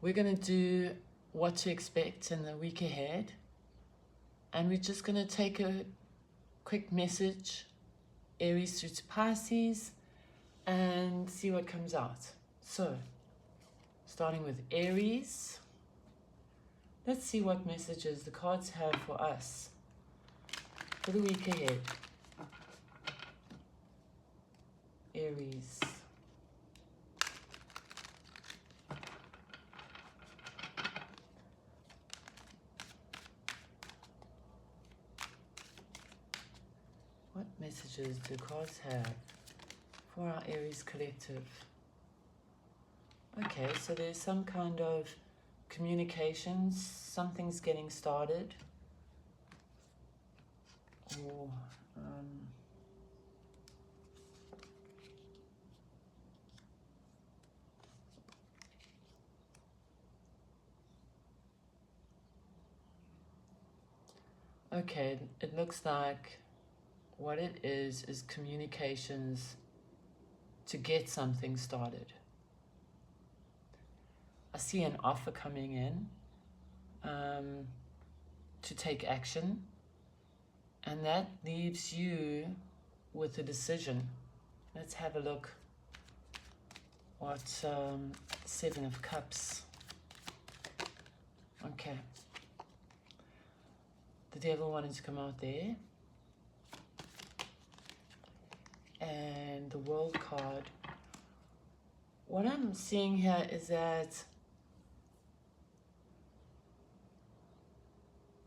We're going to do what to expect in the week ahead. And we're just going to take a quick message, Aries through to Pisces, and see what comes out. So, starting with Aries, let's see what messages the cards have for us for the week ahead. Aries. What messages do cards have for our Aries collective? Okay, so there's some kind of communications, something's getting started, or okay, it looks like what it is communications to get something started. I see an offer coming in to take action, and that leaves you with a decision. Let's have a look what Seven of Cups. Okay. The Devil wanted to come out there. And the World card. What I'm seeing here is that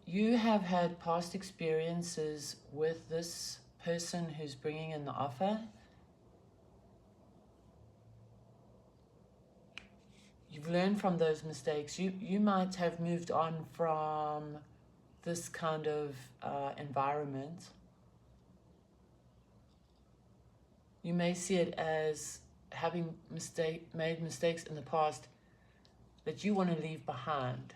you have had past experiences with this person who's bringing in the offer. You've learned from those mistakes. You might have moved on from this kind of environment. You may see it as having made mistakes in the past that you want to leave behind.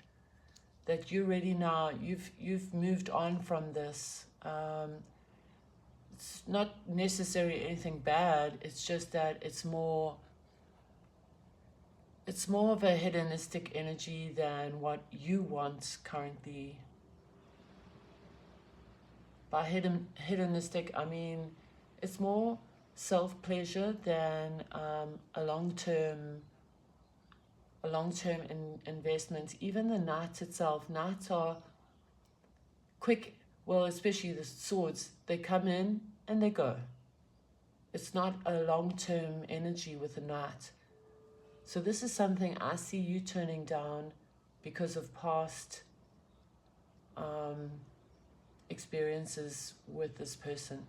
That you're ready now, you've moved on from this. It's not necessarily anything bad, it's just that it's more of a hedonistic energy than what you want currently. By hedonistic, I mean it's more self-pleasure than a long-term investment. Even the knights itself, knights are quick, well, especially the swords, they come in and they go. It's not a long-term energy with a knight. So this is something I see you turning down because of past experiences with this person.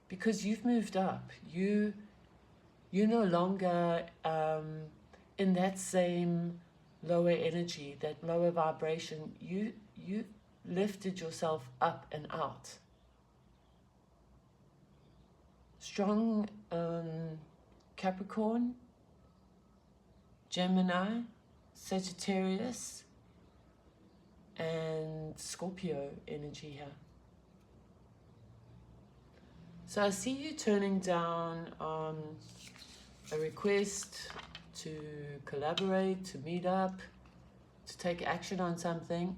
Because you've moved up. You're no longer in that same lower energy, that lower vibration. You lifted yourself up and out. Strong Capricorn, Gemini, Sagittarius, and Scorpio energy here. So I see you turning down a request to collaborate, to meet up, to take action on something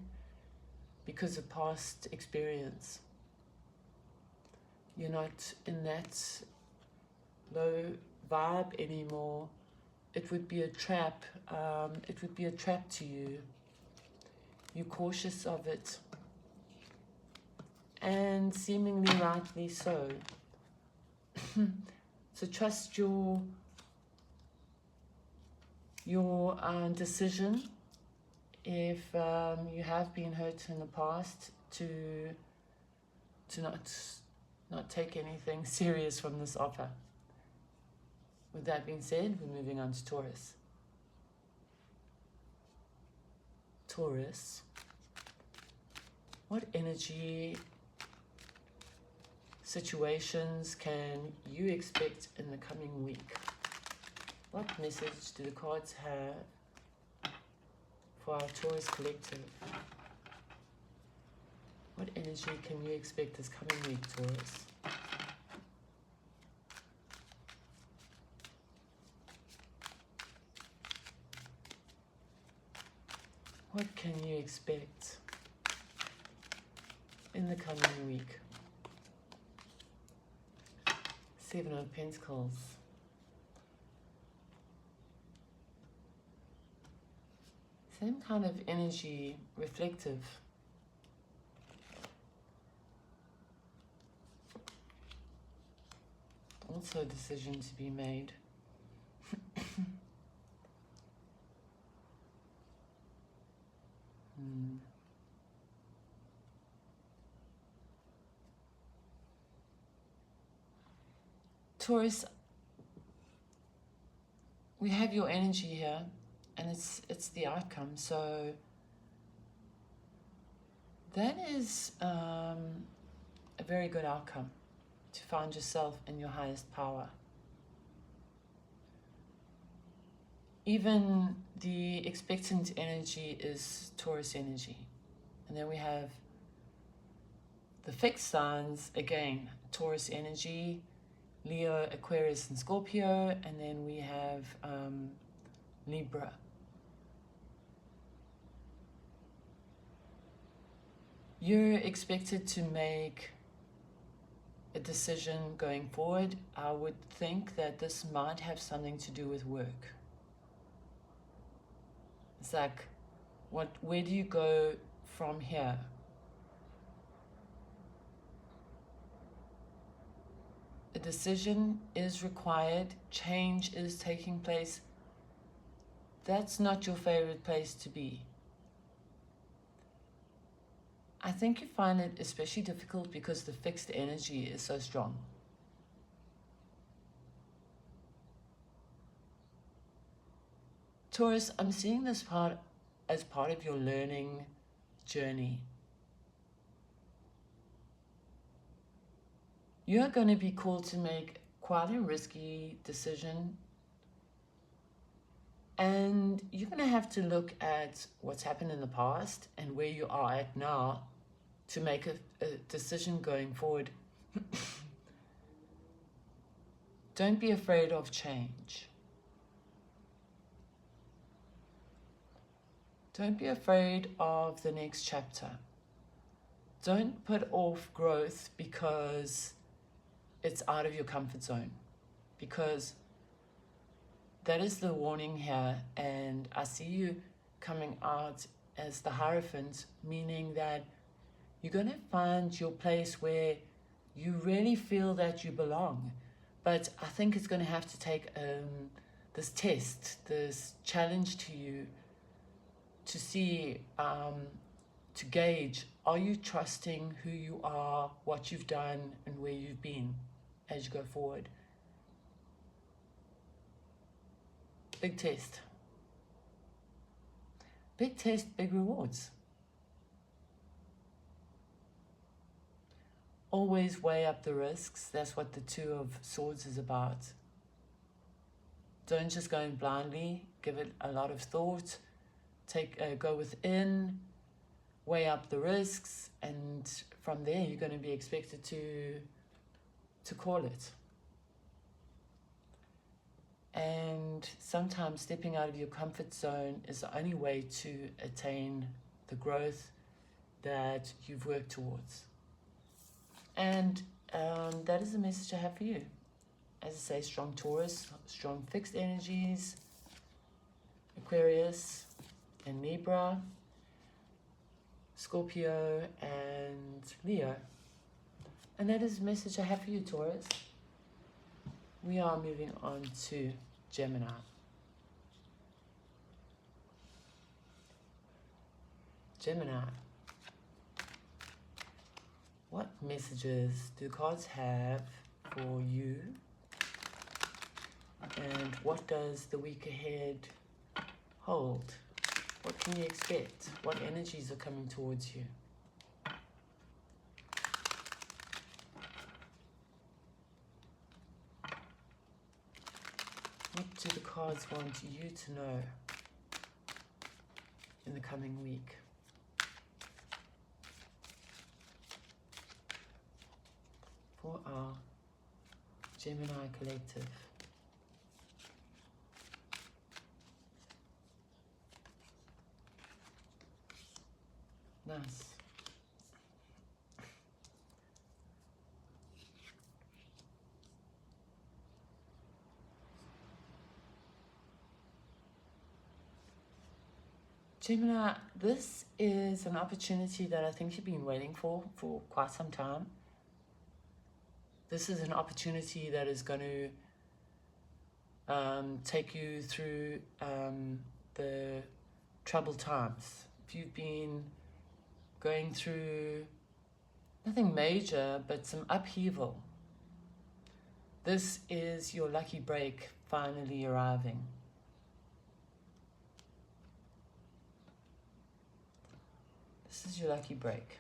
because of past experience. You're not in that low vibe anymore. It would be a trap. It would be a trap to you. You're cautious of it. And seemingly rightly so. So trust your decision. If you have been hurt in the past, to not take anything serious from this offer. With that being said, we're moving on to Taurus. Taurus, what energy situations can you expect in the coming week? What message do the cards have for our Taurus collective? What energy can you expect this coming week, Taurus? What can you expect in the coming week? Seven of Pentacles. Same kind of energy, reflective. Also a decision to be made. Taurus, we have your energy here, and it's the outcome. So that is a very good outcome, to find yourself in your highest power. Even the expectant energy is Taurus energy. And then we have the fixed signs, again, Taurus energy, Leo, Aquarius, and Scorpio, and then we have Libra. You're expected to make a decision going forward. I would think that this might have something to do with work. It's like, where do you go from here? A decision is required, change is taking place. That's not your favorite place to be. I think you find it especially difficult because the fixed energy is so strong. Taurus, I'm seeing this part as part of your learning journey. You're going to be called to make quite a risky decision, and you're going to have to look at what's happened in the past and where you are at now to make a decision going forward. Don't be afraid of change. Don't be afraid of the next chapter. Don't put off growth because it's out of your comfort zone, because that is the warning here. And I see you coming out as the Hierophant, meaning that you're going to find your place where you really feel that you belong. But I think it's going to have to take this test, this challenge to you, to see, to gauge, are you trusting who you are, what you've done, and where you've been as you go forward? Big test. Big test, big rewards. Always weigh up the risks. That's what the Two of Swords is about. Don't just go in blindly. Give it a lot of thought. Go within, weigh up the risks, and from there you're going to be expected to call it. And sometimes stepping out of your comfort zone is the only way to attain the growth that you've worked towards. And that is the message I have for you. As I say, strong Taurus, strong fixed energies, Aquarius and Libra, Scorpio and Leo. And that is the message I have for you, Taurus. We are moving on to Gemini. Gemini. What messages do cards have for you? And what does the week ahead hold? What can you expect? What energies are coming towards you? What do the cards want you to know in the coming week? For our Gemini collective. Nice. Gemini, this is an opportunity that I think you've been waiting for quite some time. This is an opportunity that is going to take you through the troubled times. If you've been going through nothing major, but some upheaval, this is your lucky break finally arriving. This is your lucky break.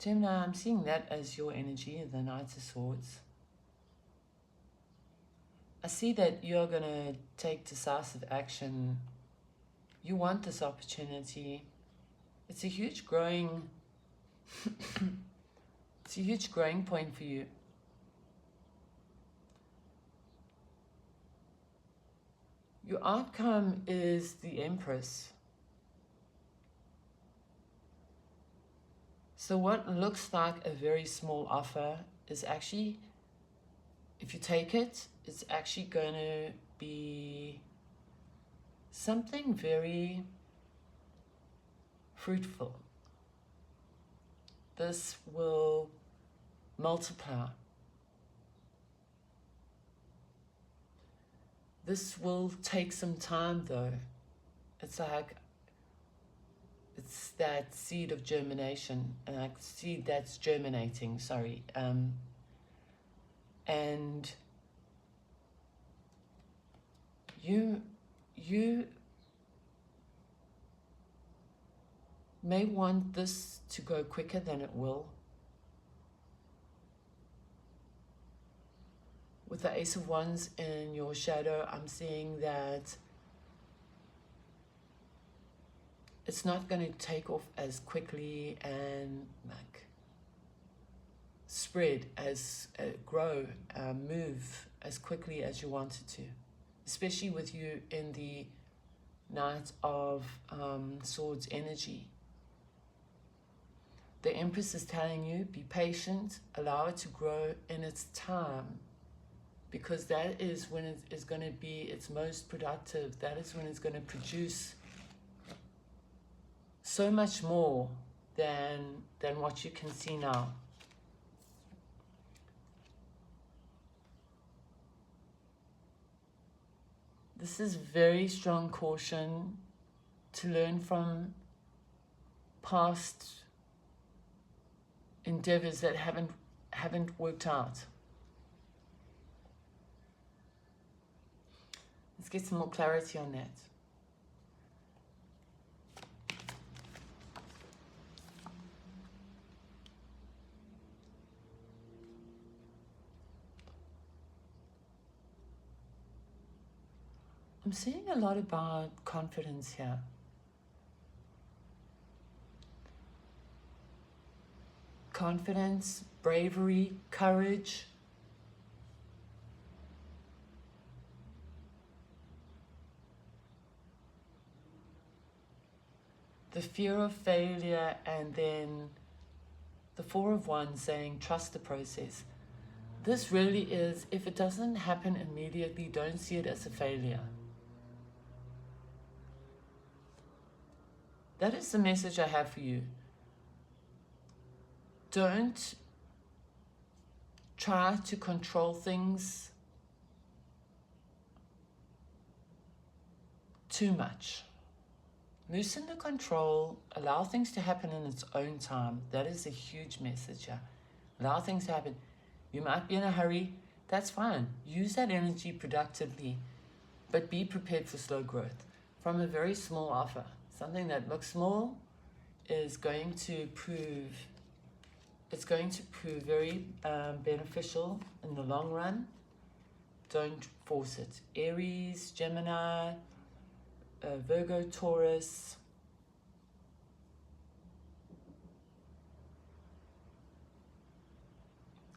Gemini, I'm seeing that as your energy, the Knight of Swords. I see that you're going to take decisive action. You want this opportunity. It's a huge growing it's a huge growing point for you. Your outcome is the Empress. So what looks like a very small offer is actually, if you take it, it's actually going to be something very fruitful. This will multiply. This will take some time though. It's like, it's that seed of germination, like seed that's germinating, sorry. And you may want this to go quicker than it will. With the Ace of Wands in your shadow, I'm seeing that it's not going to take off as quickly and like spread as grow, move as quickly as you want it to, especially with you in the Knight of Swords energy. The Empress is telling you, be patient, allow it to grow in its time, because that is when it is going to be its most productive. That is when it's going to produce so much more than what you can see now. This is very strong caution to learn from past endeavors that haven't worked out. Let's get some more clarity on that. I'm seeing a lot about confidence here. Confidence, bravery, courage. The fear of failure, and then the Four of Wands saying trust the process. This really is, if it doesn't happen immediately, don't see it as a failure. That is the message I have for you. Don't try to control things too much. Loosen the control, allow things to happen in its own time. That is a huge message here. Allow things to happen. You might be in a hurry, that's fine. Use that energy productively, but be prepared for slow growth. From a very small offer, something that looks small is going to prove It's going to prove very beneficial in the long run. Don't force it. Aries, Gemini, Virgo, Taurus,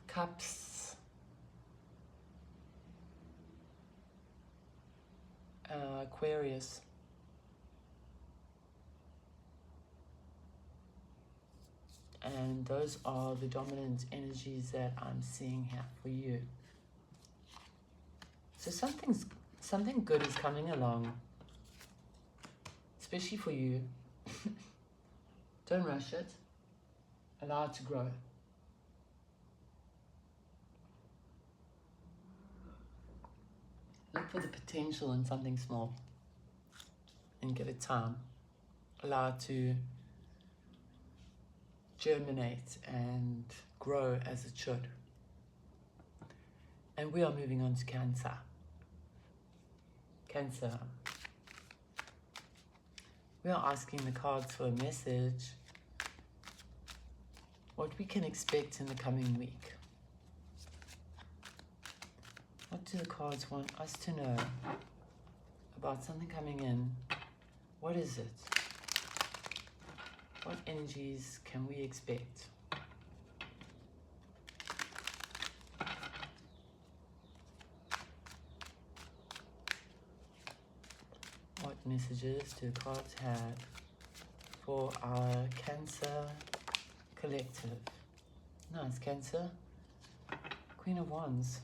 Cups, Aquarius. And those are the dominant energies that I'm seeing here for you. So something good is coming along, especially for you. Don't rush it. Allow it to grow. Look for the potential in something small and give it time. Allow it to germinate and grow as it should. And we are moving on to Cancer. Cancer. We are asking the cards for a message, what we can expect in the coming week. What do the cards want us to know about something coming in? What is it? What energies can we expect? What messages do the cards have for our Cancer collective? Nice, Cancer. Queen of Wands.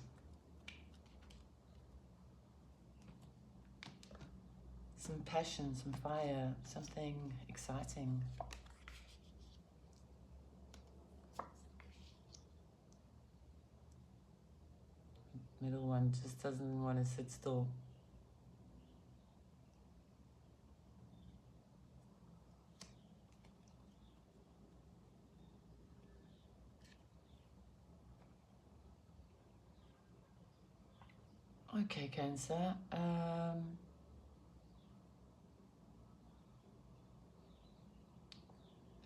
Some passion, some fire, something exciting. Middle one just doesn't want to sit still. Okay, Cancer. A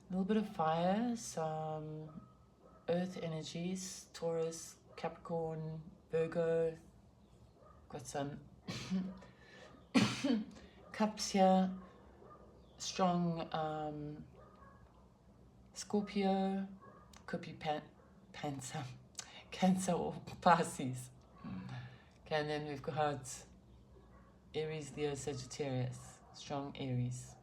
little bit of fire, some earth energies, Taurus, Capricorn, Virgo. Got some cups here. Strong Scorpio. Could be Cancer or Pisces. Okay, and then we've got Aries, Leo, Sagittarius. Strong Aries.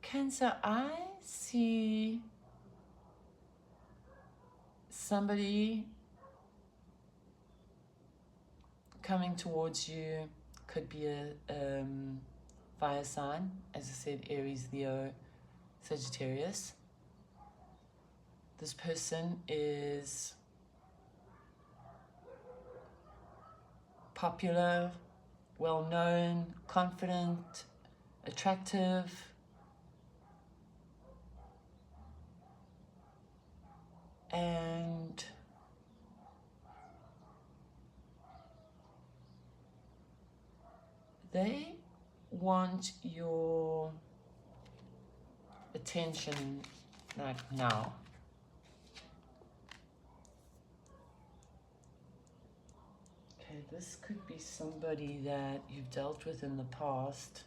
Cancer, I see somebody coming towards you. Could be a fire sign, as I said, Aries, Leo, Sagittarius. This person is popular, well-known, confident, attractive. And they want your attention like now. Okay, this could be somebody that you've dealt with in the past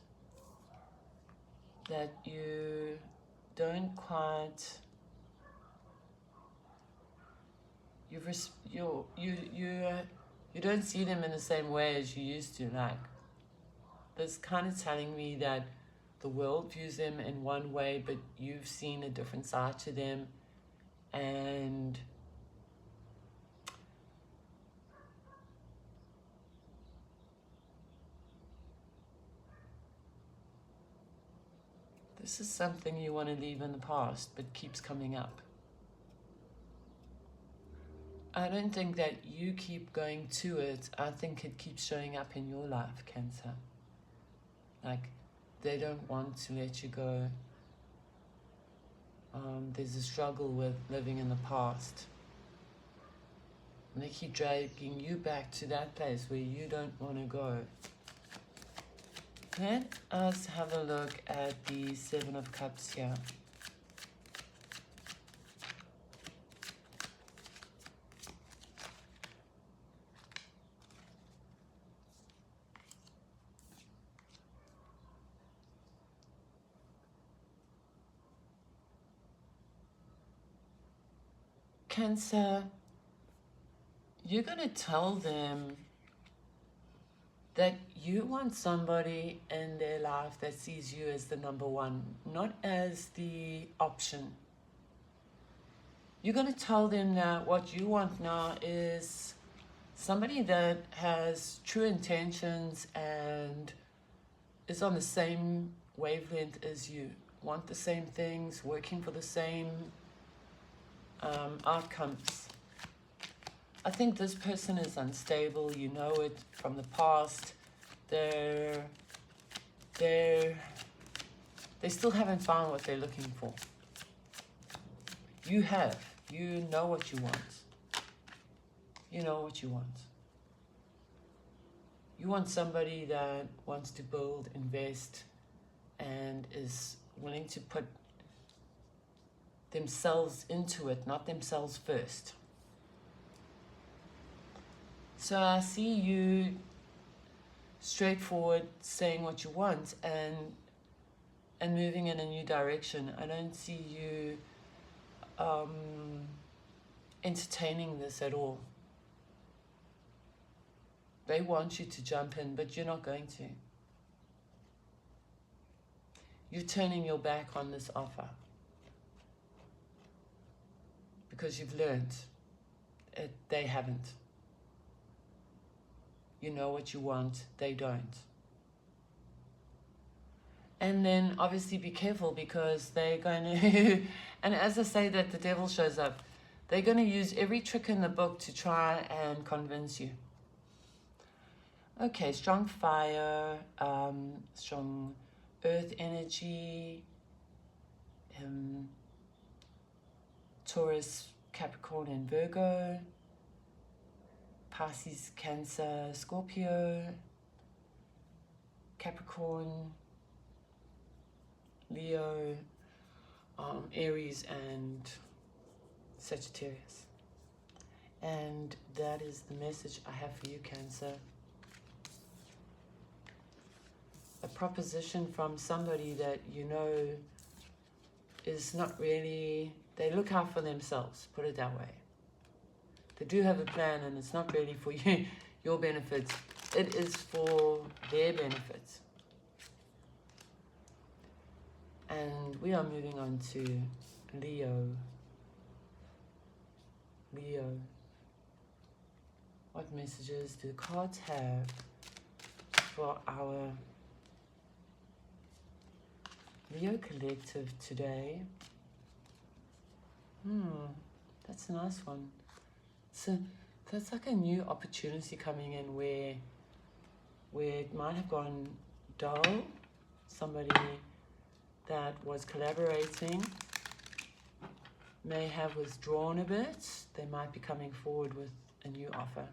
that you don't quite you don't see them in the same way as you used to. Like, this kind of telling me that the world views them in one way, but you've seen a different side to them, and this is something you want to leave in the past, but keeps coming up. I don't think that you keep going to it. I think it keeps showing up in your life, Cancer. Like, they don't want to let you go. There's a struggle with living in the past. And they keep dragging you back to that place where you don't want to go. Let us have a look at the Seven of Cups here. Cancer, you're going to tell them that you want somebody in their life that sees you as the number one, not as the option. You're going to tell them that what you want now is somebody that has true intentions and is on the same wavelength as you, want the same things, working for the same outcomes. I think this person is unstable. You know it from the past. They still haven't found what they're looking for. You have. You know what you want. You know what you want. You want somebody that wants to build, invest, and is willing to put themselves into it, not themselves first. So I see you straightforward saying what you want and moving in a new direction. I don't see you entertaining this at all. They want you to jump in, but you're not going to. You're turning your back on this offer because you've learned they haven't. You know what you want, they don't. And then obviously be careful, because they're going to, and as I say that the devil shows up, they're going to use every trick in the book to try and convince you. Okay, strong fire, strong earth energy, Taurus, Capricorn, and Virgo. Pisces, Cancer, Scorpio, Capricorn, Leo, Aries, and Sagittarius. And that is the message I have for you, Cancer. A proposition from somebody that you know is not really, they look out for themselves, put it that way. They do have a plan, and it's not really for you, your benefit. It is for their benefit. And we are moving on to Leo. Leo. What messages do the cards have for our Leo collective today? That's a nice one. So that's like a new opportunity coming in where it might have gone dull. Somebody that was collaborating may have withdrawn a bit. They might be coming forward with a new offer.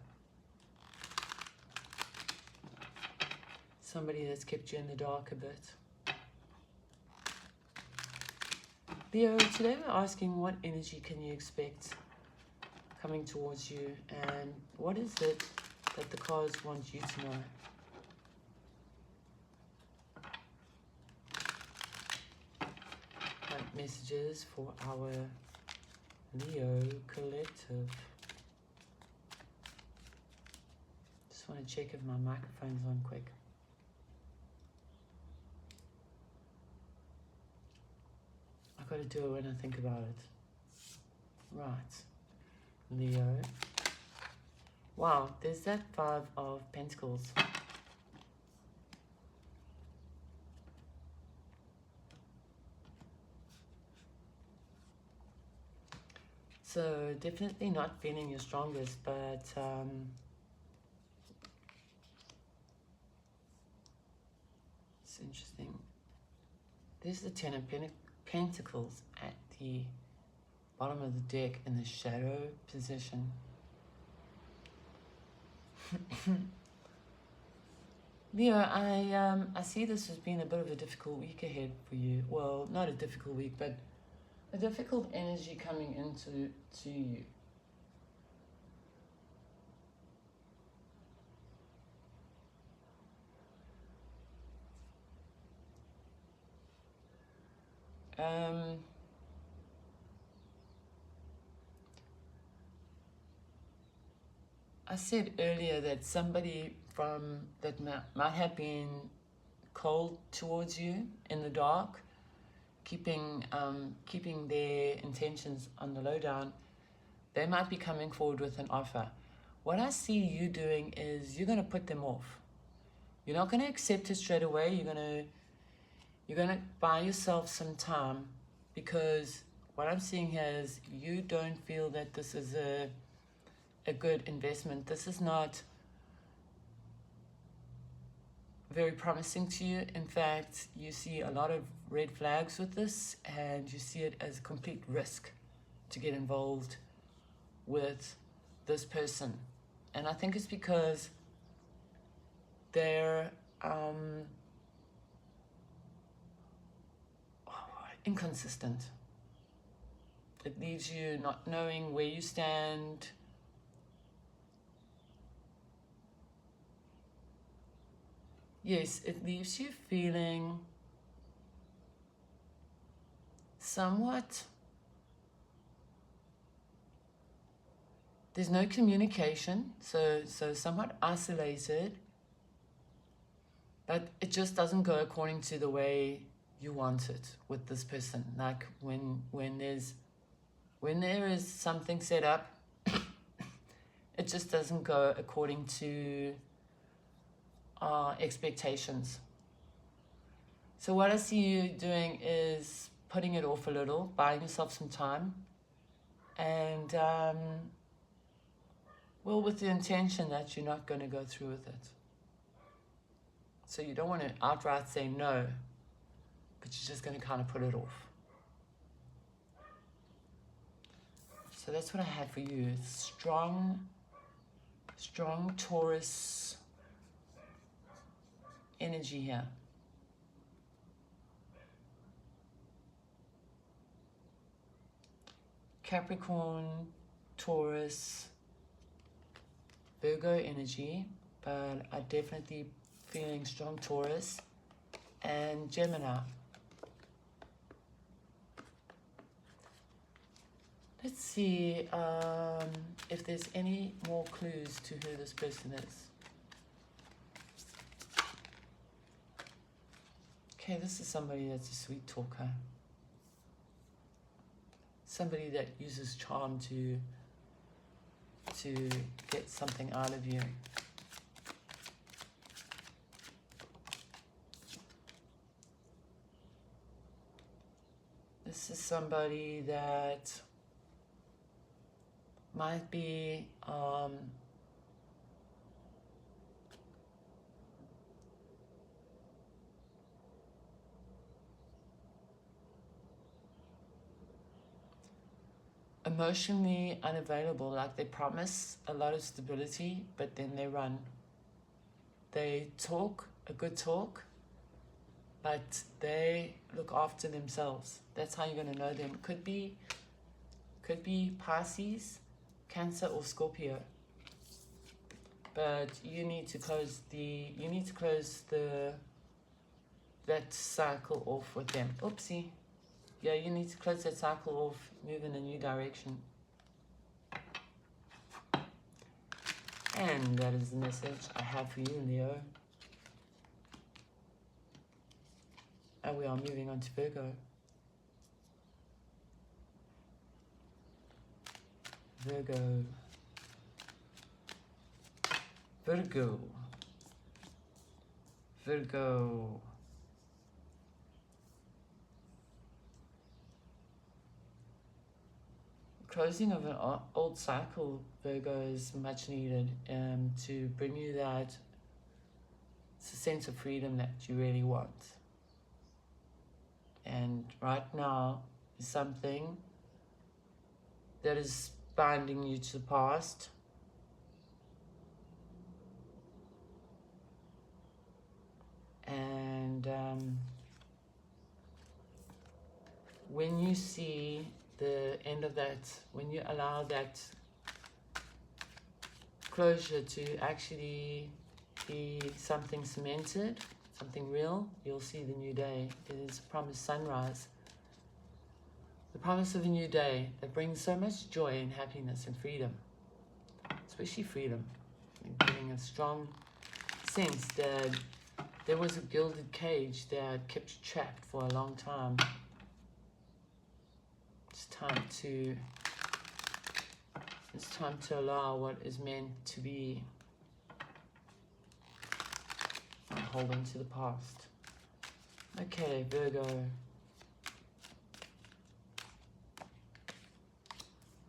Somebody that's kept you in the dark a bit. Leo, today we're asking, what energy can you expect coming towards you, and what is it that the cards want you to know? What messages for our Leo collective? Just want to check if my microphone's on quick. I've got to do it when I think about it. Right. Leo. Wow, there's that 5 of Pentacles. So definitely not feeling your strongest, but it's interesting. There's the 10 of Pentacles at the bottom of the deck in the shadow position. Leo, I see this as being a bit of a difficult week ahead for you. Well, not a difficult week, but a difficult energy coming into you. I said earlier that somebody that might have been cold towards you in the dark, keeping their intentions on the lowdown, they might be coming forward with an offer. What I see you doing is you're going to put them off. You're not going to accept it straight away. You're going to buy yourself some time, because what I'm seeing here is you don't feel that this is a good investment. This is not very promising to you. In fact, you see a lot of red flags with this, and you see it as a complete risk to get involved with this person. And I think it's because they're inconsistent. It leaves you not knowing where you stand. Yes, it leaves you feeling somewhat, there's no communication, so somewhat isolated, but it just doesn't go according to the way you want it with this person. Like when there is something set up, it just doesn't go according to our expectations. So what I see you doing is putting it off a little, buying yourself some time, and well, with the intention that you're not going to go through with it. So you don't want to outright say no, but you're just going to kind of put it off. So that's what I have for you. Strong Taurus energy here. Capricorn, Taurus, Virgo energy, but I definitely feeling strong Taurus, and Gemini. Let's see if there's any more clues to who this person is. Okay, this is somebody that's a sweet talker. Somebody that uses charm to get something out of you. This is somebody that might be emotionally unavailable, like they promise a lot of stability, but then they run. They talk a good talk, but they look after themselves. That's how you're going to know them. Could be Pisces, Cancer, or Scorpio. But you need to close that cycle off with them. Oopsie. Yeah, you need to close that cycle off, move in a new direction. And that is the message I have for you, Leo. And we are moving on to Virgo. Virgo. Closing of an old cycle, Virgo, is much needed to bring you that sense of freedom that you really want. And right now is something that is binding you to the past. you see the end of that, when you allow that closure to actually be something cemented, something real, you'll see the new day. It is a promised sunrise. The promise of a new day that brings so much joy and happiness and freedom, especially freedom. I'm getting a strong sense that there was a gilded cage that kept you trapped for a long time. It's time to allow what is meant to be and hold on to the past. Okay, Virgo.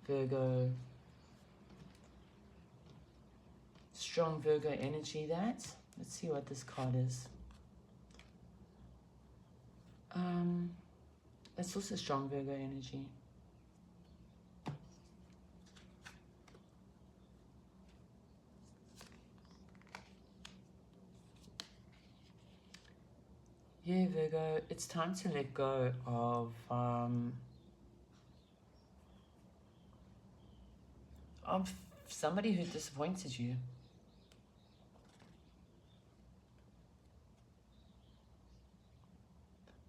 Virgo. Strong Virgo energy, that. Let's see what this card is. That's also strong Virgo energy. Yeah, Virgo, it's time to let go of somebody who disappointed you.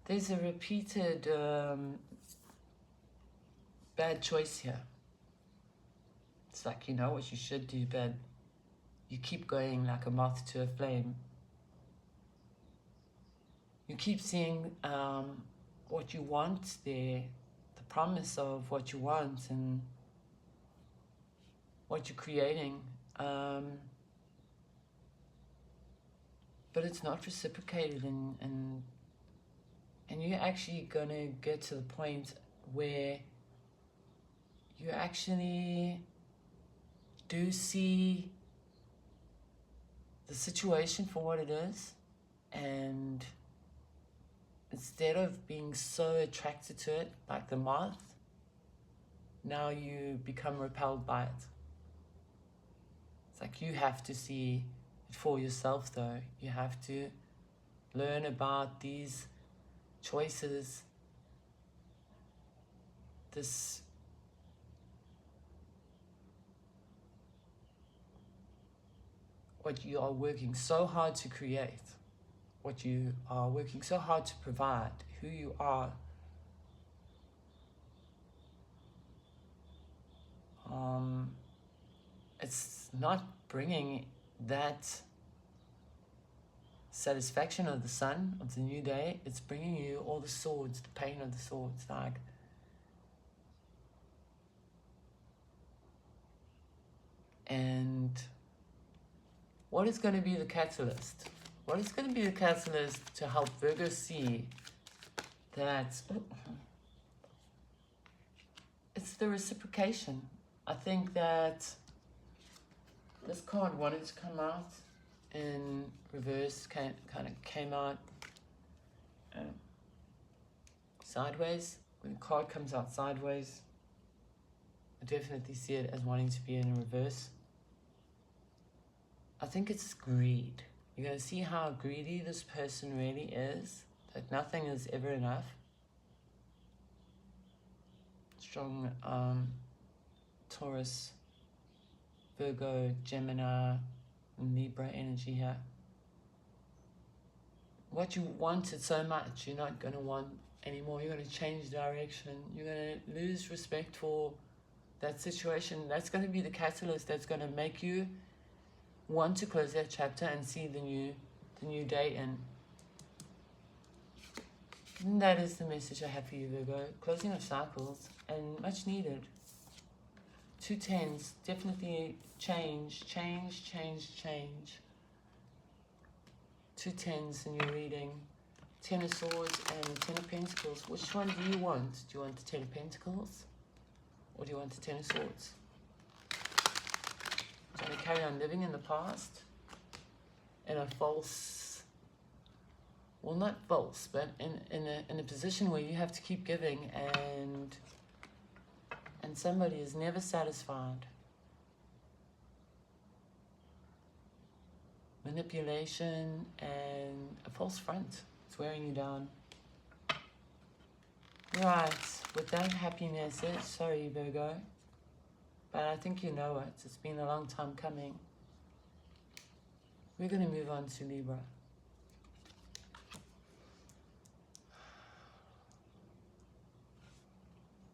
There's a repeated bad choice here. It's like, you know what you should do, but you keep going like a moth to a flame. You keep seeing what you want there, the promise of what you want and what you're creating. But it's not reciprocated, and you're actually going to get to the point where you actually do see the situation for what it is, and instead of being so attracted to it like the moth, now you become repelled by it. It's like you have to see it for yourself though. You have to learn about these choices, this what you are working so hard to create, what you are working so hard to provide, who you are. It's not bringing that satisfaction of the sun, of the new day. It's bringing you all the swords, the pain of the swords, like and what is going to be the catalyst? What is going to be the catalyst to help Virgo see that it's the reciprocation? I think that this card wanted to come out in reverse, kind of came out sideways. When the card comes out sideways, I definitely see it as wanting to be in reverse. I think it's greed. You're going to see how greedy this person really is, that nothing is ever enough. Strong Taurus, Virgo, Gemini, and Libra energy here. What you wanted so much, you're not going to want anymore. You're going to change direction. You're going to lose respect for that situation. That's going to be the catalyst that's going to make you want to close that chapter and see the new day in. And that is the message I have for you, Virgo. Closing of cycles, and much needed. 2 tens, definitely change. 2 tens in your reading. 10 of Swords and 10 of Pentacles. Which one do you want? Do you want the 10 of Pentacles? Or do you want the 10 of Swords? Do you want to carry on living in the past? In a false, well, not false, but in a position where you have to keep giving and somebody is never satisfied. Manipulation and a false front. It's wearing you down. Right, with that happy message, sorry Virgo, but I think you know it. It's been a long time coming. We're going to move on to Libra.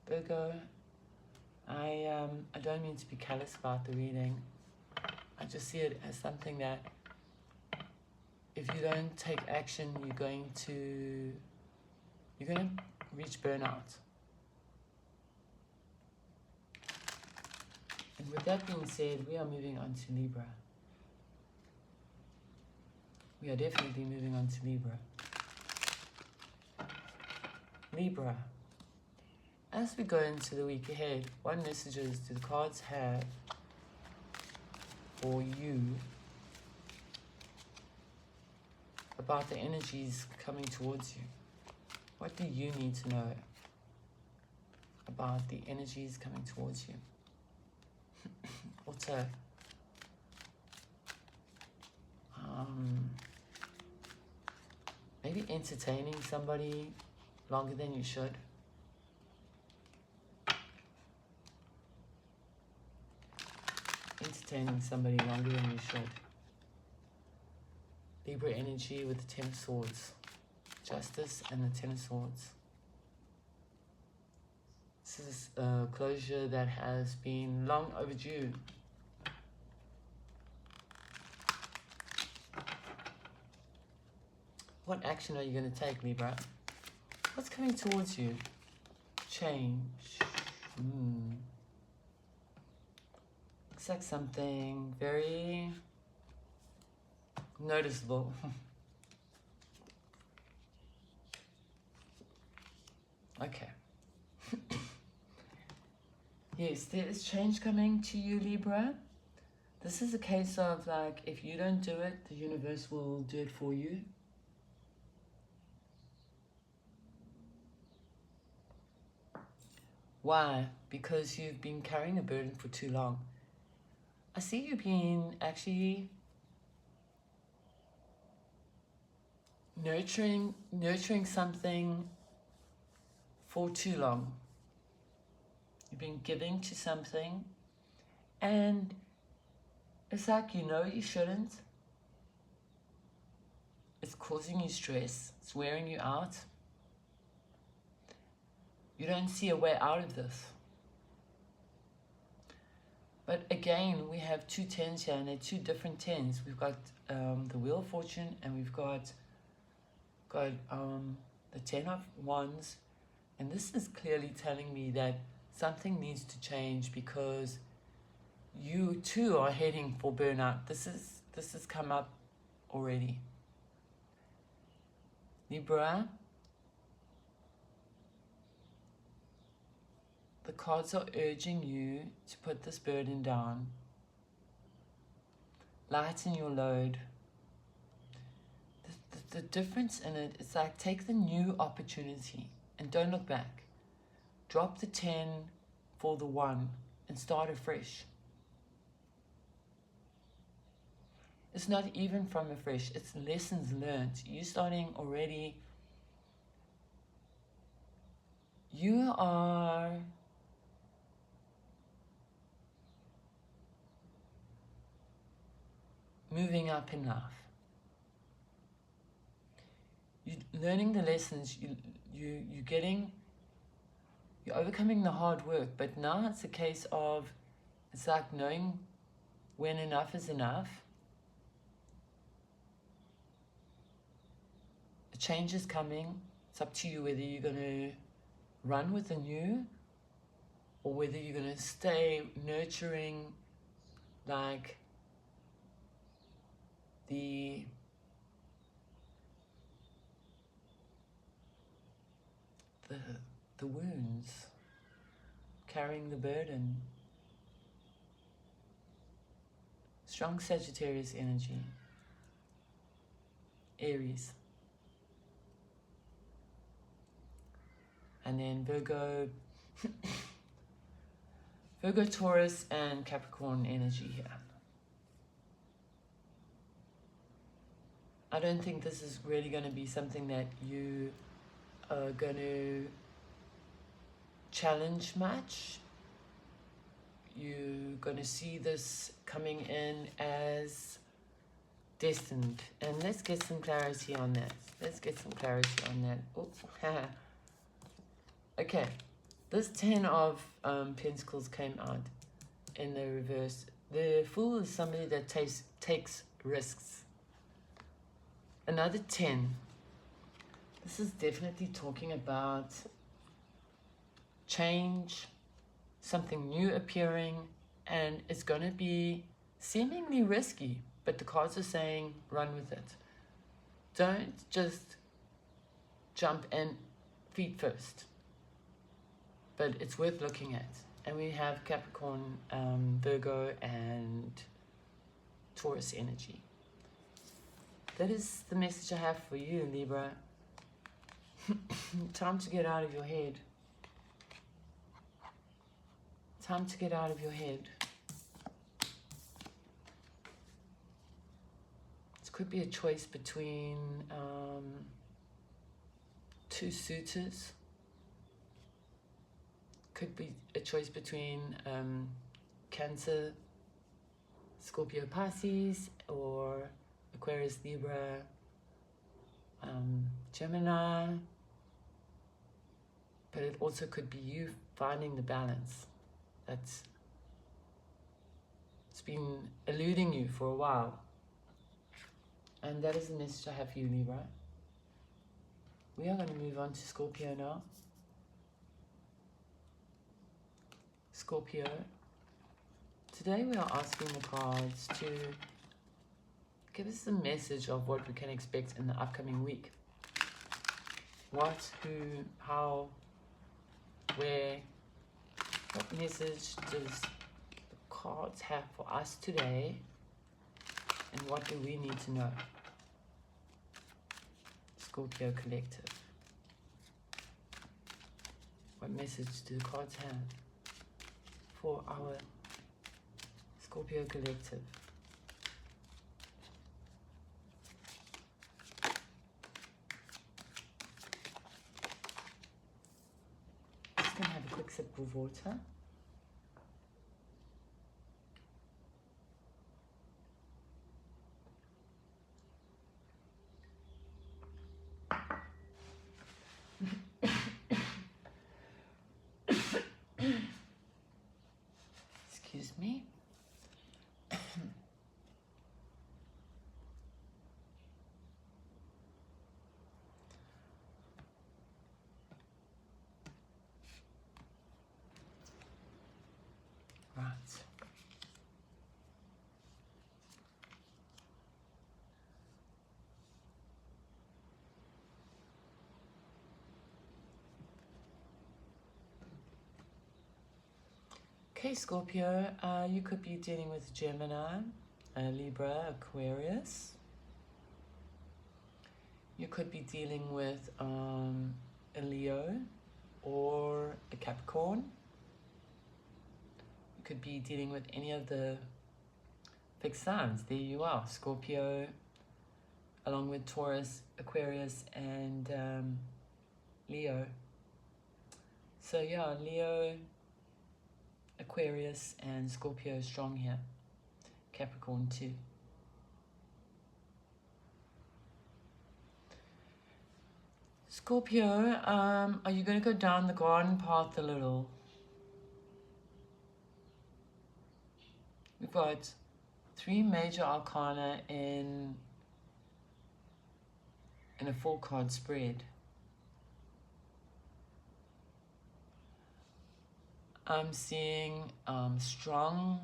Virgo, I don't mean to be callous about the reading. I just see it as something that if you don't take action, you're going to reach burnout. And with that being said, we are moving on to Libra. We are definitely moving on to Libra. Libra. As we go into the week ahead, what messages do the cards have for you about the energies coming towards you? What do you need to know about the energies coming towards you? Also, maybe entertaining somebody longer than you should. Entertaining somebody longer than you should. Libra energy with the Ten of Swords. Justice and the Ten of Swords. This is a closure that has been long overdue. What action are you going to take, Libra? What's coming towards you? Change. Looks like something very noticeable. Okay. Yes, there is change coming to you, Libra. This is a case of like, if you don't do it, the universe will do it for you. Why? Because you've been carrying a burden for too long. I see you being actually nurturing something for too long. You've been giving to something and it's like you know you shouldn't. It's causing you stress. It's wearing you out. You don't see a way out of this. But again, we have two tens here and they're two different tens. We've got the Wheel of Fortune and we've got the Ten of Wands. And this is clearly telling me that something needs to change because you too are heading for burnout. This has come up already. Libra, the cards are urging you to put this burden down. Lighten your load. The difference in it is like take the new opportunity and don't look back. Drop the 10 for the 1 and start afresh. It's not even from afresh, it's lessons learned. You're starting already. You are moving up in life. You're learning the lessons, you're overcoming the hard work, but now it's a case of, it's like knowing when enough is enough. A change is coming. It's up to you whether you're going to run with the new or whether you're going to stay nurturing like the wounds, carrying the burden. Strong Sagittarius energy. Aries. And then Virgo, Taurus, and Capricorn energy here. I don't think this is really going to be something that you are going to challenge much. You're going to see this coming in as destined. And let's get some clarity on that. Let's get some clarity on that. Oh, okay. This 10 of Pentacles came out in the reverse. The Fool is somebody that takes risks. Another 10. This is definitely talking about change, something new appearing, and it's going to be seemingly risky, but the cards are saying run with it. Don't just jump in feet first, but it's worth looking at. And we have Capricorn, Virgo, and Taurus energy. That is the message I have for you, Libra. Time to get out of your head. Time to get out of your head. This could be a choice between two suitors. Could be a choice between Cancer, Scorpio, Pisces, or Aquarius, Libra, Gemini. But it also could be you finding the balance it's been eluding you for a while. And that is the message I have for you, Libra. We are going to move on to Scorpio now. Scorpio. Today we are asking the cards to give us the message of what we can expect in the upcoming week. What, who, how, where, what message does the cards have for us today, and what do we need to know? Scorpio Collective. What message do the cards have for our Scorpio Collective? Just going to have a quick sip of water. Excuse me. Right. Okay, Scorpio, you could be dealing with Gemini, Libra, Aquarius. You could be dealing with a Leo or a Capricorn. You could be dealing with any of the fixed signs. There you are, Scorpio, along with Taurus, Aquarius, and Leo. So yeah, Leo, Aquarius, and Scorpio strong here. Capricorn too. Scorpio, are you going to go down the garden path a little? We've got 3 major arcana in a 4-card spread. I'm seeing strong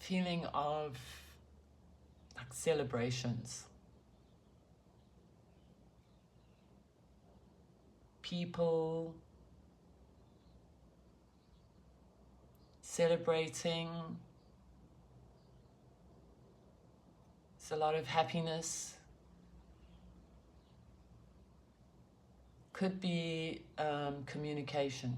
feeling of like celebrations. People celebrating. There's a lot of happiness. Could be communication.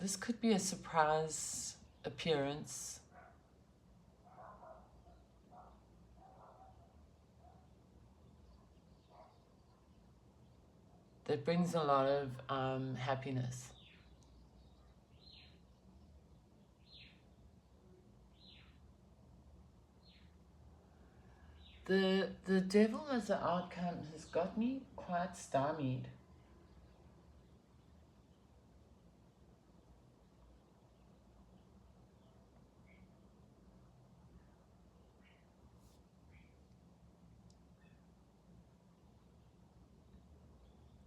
This could be a surprise appearance. that brings a lot of happiness. The devil as the outcome has got me quite stymied.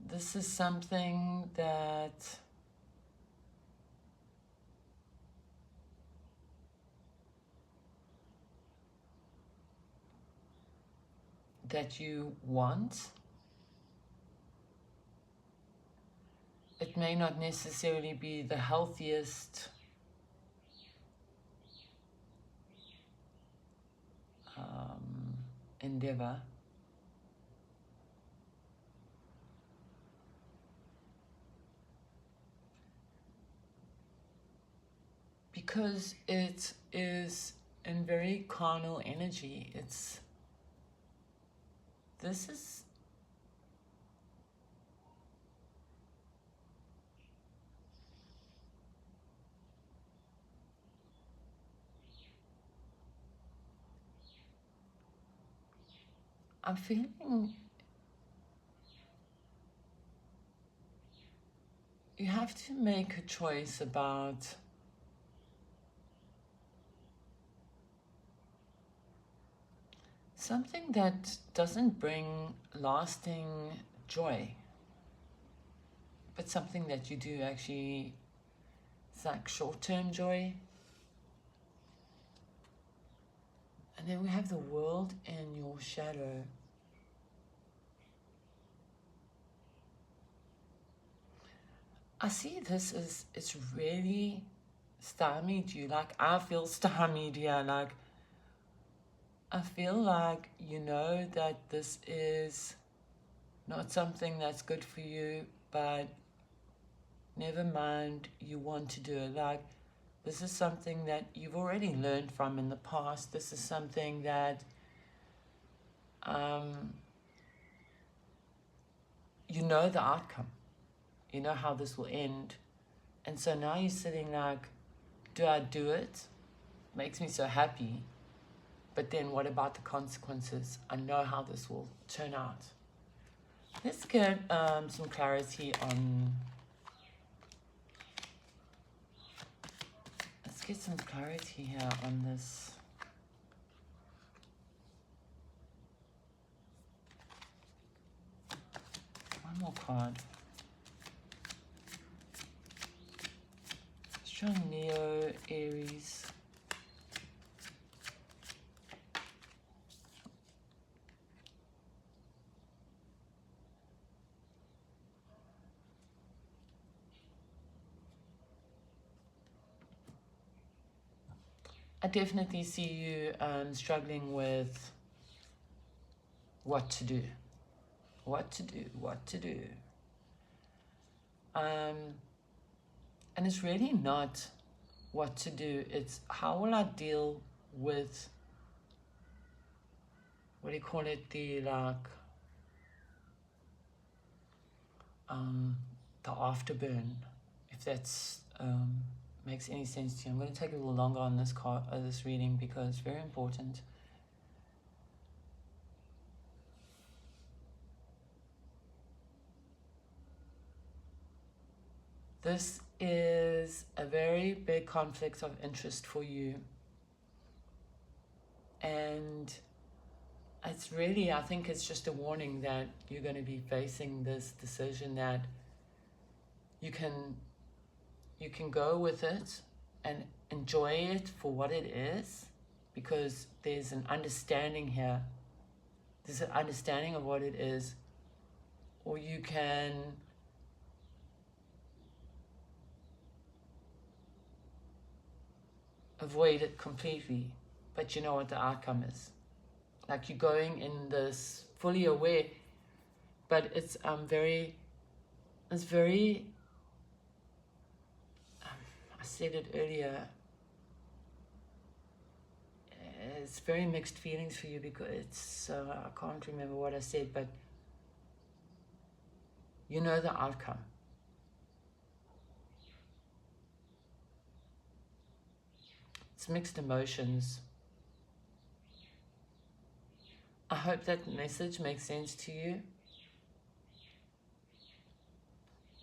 This is something that you want. It may not necessarily be the healthiest endeavor. Because it is in very carnal energy. This is I'm feeling you have to make a choice about something that doesn't bring lasting joy, but something that you do actually, it's like short-term joy. And then we have the world in your shadow. I see this as it's really stymied you. Like, I feel stymied here. Like, I feel like you know that this is not something that's good for you, but never mind, you want to do it. Like, this is something that you've already learned from in the past. This is something that you know the outcome. You know how this will end. And so now you're sitting like, do I do it? Makes me so happy. But then what about the consequences? I know how this will turn out. Let's get some clarity on... Let's get some clarity here on this. One more card. Strong Leo, Aries. I definitely see you struggling with what to do. What to do. And it's really not what to do. It's how will I deal with, what do you call it, the afterburn, if that's makes any sense to you. I'm going to take a little longer on this card, this reading, because it's very important. This is a very big conflict of interest for you. And it's really, I think it's just a warning that you're going to be facing this decision that you can go with it and enjoy it for what it is, because there's an understanding here. There's an understanding of what it is. Or you can avoid it completely, but you know what the outcome is. Like, you're going in this fully aware, but it's very I said it earlier, it's very mixed feelings for you, because it's I can't remember what I said, but You know the outcome. It's mixed emotions. I hope that message makes sense to you.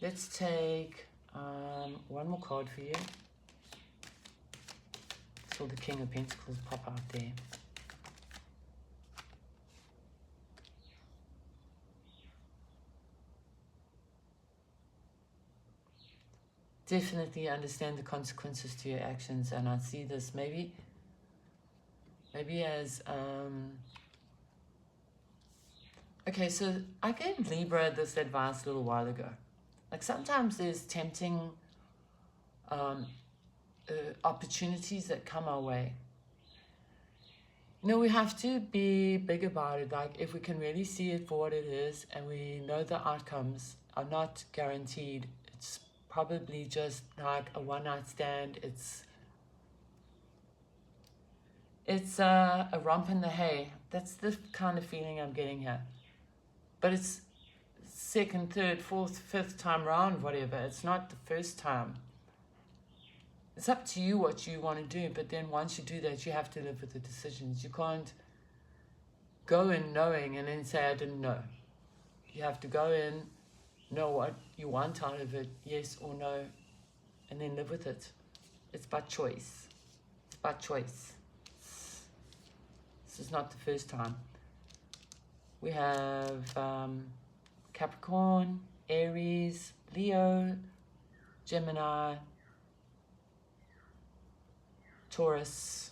Let's take one more card for you. Saw the King of Pentacles pop out there. Definitely understand the consequences to your actions, and I see this maybe as okay, so I gave Libra this advice a little while ago. Like sometimes there's tempting opportunities that come our way. You know, we have to be big about it. Like if we can really see it for what it is, and we know the outcomes are not guaranteed, it's probably just like a one-night stand. It's a romp in the hay. That's the kind of feeling I'm getting here. But it's second, third, fourth, fifth time round, whatever. It's not the first time. It's up to you what you want to do, but then once you do that, you have to live with the decisions. You can't go in knowing and then say, I didn't know. You have to go in, know what you want out of it, yes or no, and then live with it. It's by choice. It's by choice. This is not the first time. We have Capricorn, Aries, Leo, Gemini, Taurus,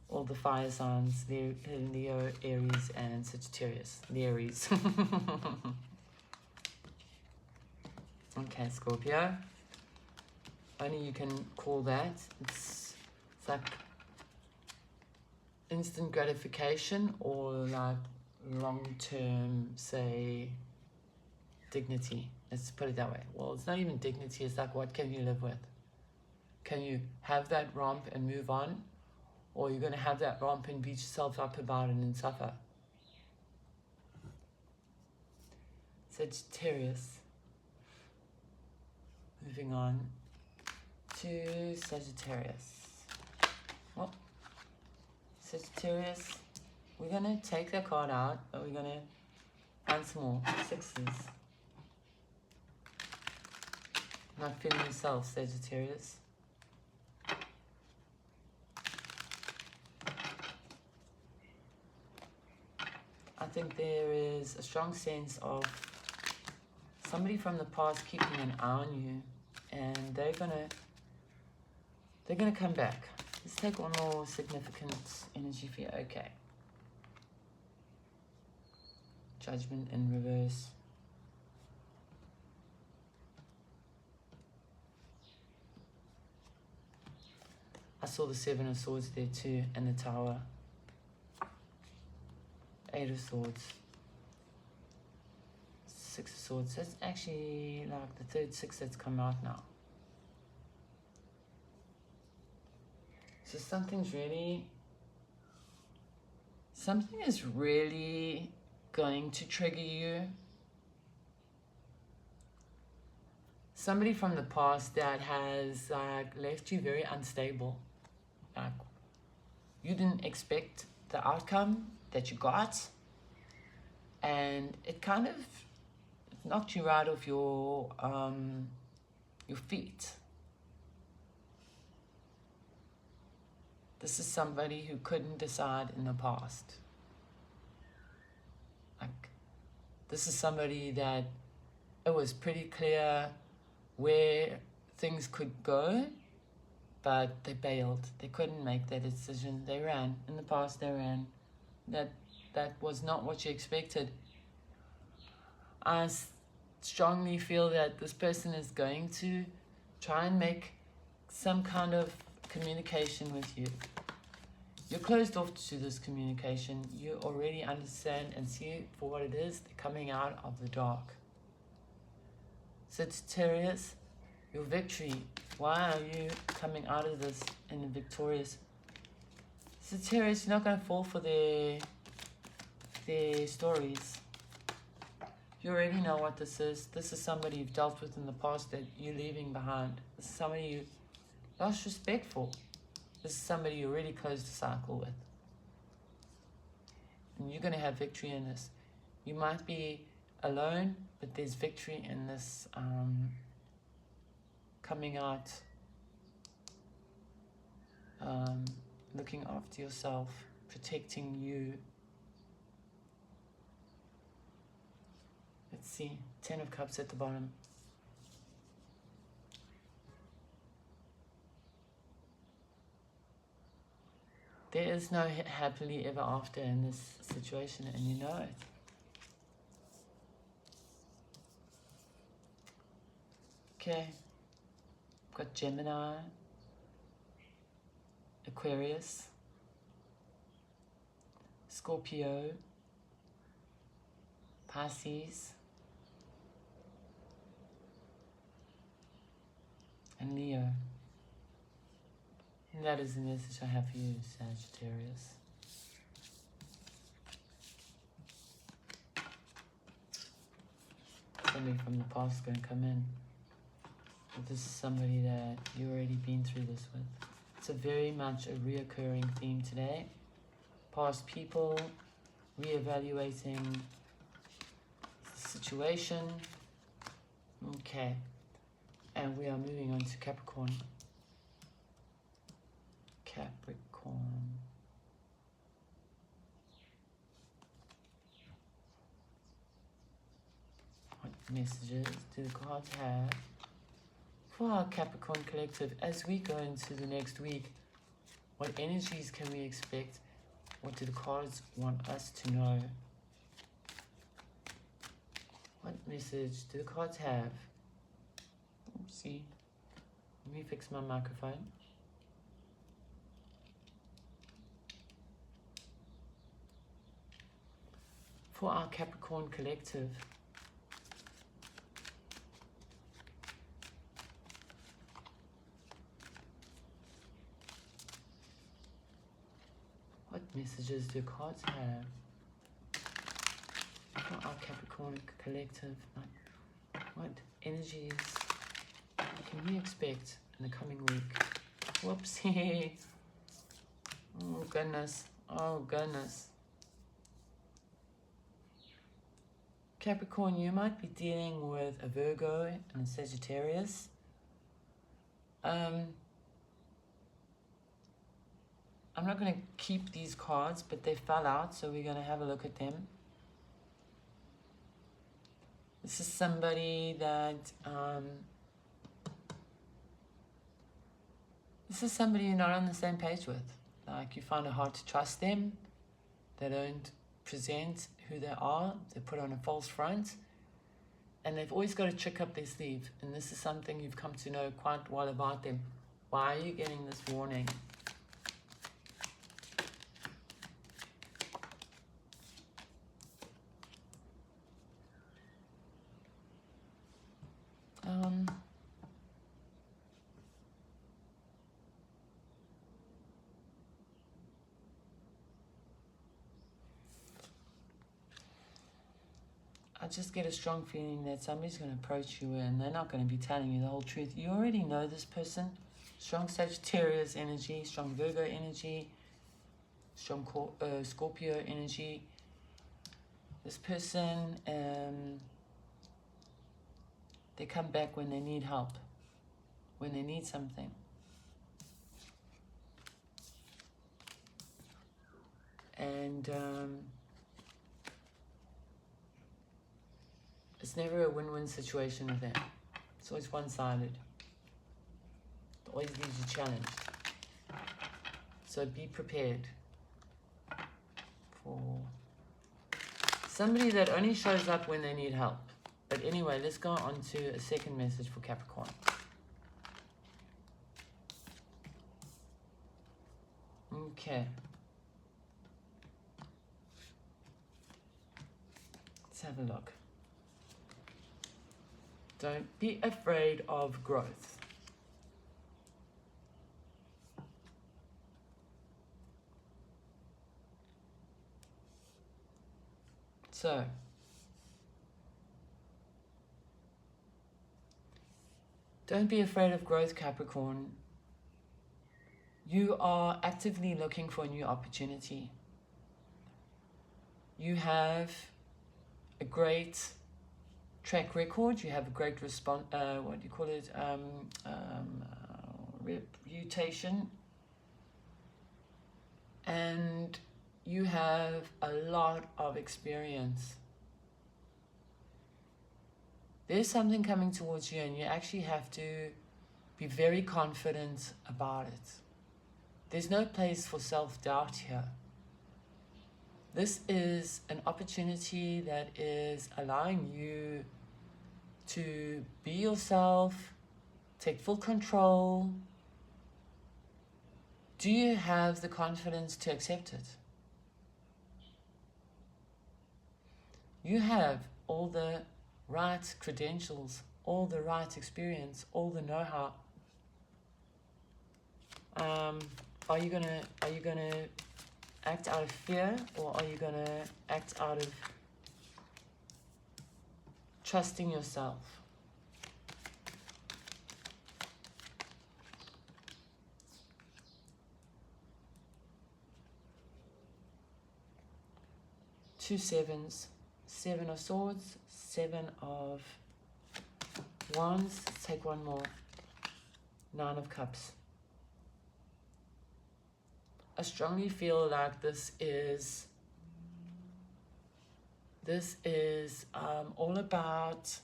all the fire signs, Leo, Aries, and Sagittarius. The Aries. Okay, Scorpio. Only you can call that. It's like instant gratification, or like long-term, say, dignity. Let's put it that way. Well, it's not even dignity. It's like, what can you live with? Can you have that romp and move on? Or you're going to have that romp and beat yourself up about it and suffer? Sagittarius. Moving on to Sagittarius. Well, Sagittarius, we're going to take the card out, but we're going to find some more sixes. Not feeling yourself, Sagittarius. I think there is a strong sense of somebody from the past keeping an eye on you, and they're gonna come back. Let's take one more significant energy for you. Okay. Judgment in reverse. I saw the Seven of Swords there too, and the Tower. Eight of Swords. Six of Swords. That's actually like the third six that's come out now. So something is really going to trigger you. Somebody from the past that has left you very unstable. Like you didn't expect the outcome that you got, and it kind of knocked you right off your feet. This is somebody who couldn't decide in the past. Like, this is somebody that it was pretty clear where things could go, but they bailed. They couldn't make that decision. They ran. In the past, they ran. That was not what you expected. I strongly feel that this person is going to try and make some kind of communication with you. You're closed off to this communication. You already understand and see it for what it is. They're coming out of the dark. Sagittarius, your victory. Why are you coming out of this in a victorious? Sagittarius, you're not going to fall for their stories. You already know what this is. This is somebody you've dealt with in the past that you're leaving behind. This is somebody you lost respect for. This is somebody you already closed the cycle with. And you're going to have victory in this. You might be alone, but there's victory in this coming out, looking after yourself, protecting you. Let's see, 10 of Cups at the bottom. There is no happily ever after in this situation, and you know it. Okay, I've got Gemini, Aquarius, Scorpio, Pisces, and Leo. And that is the message I have for you, Sagittarius. Somebody from the past is going to come in. But this is somebody that you've already been through this with. It's a very much a reoccurring theme today. Past people, reevaluating the situation. Okay. And we are moving on to Capricorn. Capricorn. What messages do the cards have for our Capricorn collective as we go into the next week? What energies can we expect? What do the cards want us to know? What message do the cards have? Oopsie. Let me fix my microphone. For our Capricorn collective, what messages do cards have for our Capricorn collective? What energies can we expect in the coming week? Whoopsie. Oh goodness. Oh goodness. Capricorn, you might be dealing with a Virgo and a Sagittarius. I'm not going to keep these cards, but they fell out, so we're going to have a look at them. This is somebody that you're not on the same page with. Like, you find it hard to trust them. They don't present who they are. They put on a false front, and they've always got a trick up their sleeve, and this is something you've come to know quite well about them. Why are you getting this warning? I just get a strong feeling that somebody's going to approach you and they're not going to be telling you the whole truth. You already know this person. Strong Sagittarius energy, strong Virgo energy, strong Scorpio energy. This person, they come back when they need help, when they need something. And it's never a win-win situation with them. It's always one-sided. It always leaves you challenged. So be prepared for somebody that only shows up when they need help. But anyway, let's go on to a second message for Capricorn. Okay. Let's have a look. Don't be afraid of growth. So, Don't be afraid of growth, Capricorn. You are actively looking for a new opportunity. You have a great track record. You have a great reputation. And you have a lot of experience. There's something coming towards you, and you actually have to be very confident about it. There's no place for self-doubt here. This is an opportunity that is allowing you to be yourself, take full control. Do you have the confidence to accept it? You have all the right credentials, all the right experience, all the know-how. Are you gonna act out of fear, or are you gonna act out of trusting yourself? Two sevens, 7 of swords, 7 of wands. Let's take one more. 9 of cups. I strongly feel like this is all about